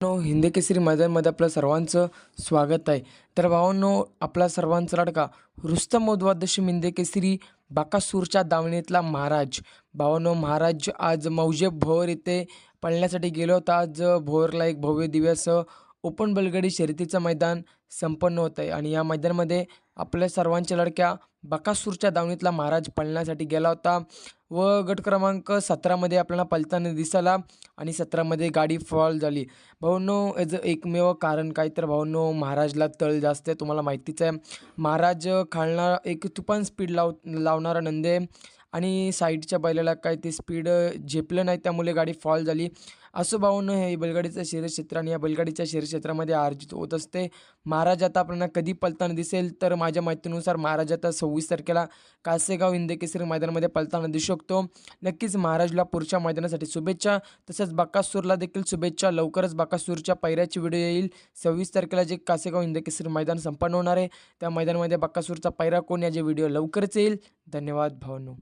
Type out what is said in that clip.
हिंदकेसरी मैदानमध्ये आपलं सर्वांचं स्वागत आहे. तर भावांनो, आपला सर्वांचा लाडका रुस्तम द्वादशी हिंदकेसरी बकासूरच्या दावणीतला महाराज. भावांनो, महाराज आज मौजे भोर येथे पळण्यासाठी गेलो होता. आज भोरला एक भव्य दिव्य असं ओपन बैलगाडी शर्यतीचं मैदान संपन्न होत आहे आणि या मैदानामध्ये आपल्या सर्वांच्या लाडक्या बकासूरच्या दावणीतला महाराज पळण्यासाठी गेला होता व गट क्रमांक 17मध्ये आपल्याला पळताना दिसला आणि 17मध्ये गाडी फॉल झाली. भावांनो, याचं एकमेव कारण काय तर भावांनो, महाराजला तळ जास्त आहे, तुम्हाला माहितीच आहे. महाराज खालना एक तुफान स्पीड लावणारा नंदी आहे आणि साईडच्या बैलाला काय ते स्पीड झेपलं नाही, त्यामुळे गाडी फॉल झाली. असं भावांनो, हे बैलगाडीचं शर्यतक्षेत्र आणि या बैलगाडीच्या शर्यतक्षेत्रामध्ये आयोजित होत असते. महाराज आता आपल्याला कधी पळताना दिसेल तर माझ्या माहितीनुसार महाराज आता 26 तारखेला कासेगाव हिंदकेसरी मैदानामध्ये पळताना दिसू शकतो. नक्कीच महाराजला पुढच्या मैदानासाठी शुभेच्छा. तसंच बकासूरला देखील शुभेच्छा. लवकरच बकासूरच्या पायऱ्याची व्हिडिओ येईल. 26 तारखेला जे कासेगाव हिंदकेसरी मैदान संपन्न होणार आहे, त्या मैदानामध्ये बकासूरचा पायरा कोण याचे व्हिडिओ लवकरच येईल. धन्यवाद भावांनो.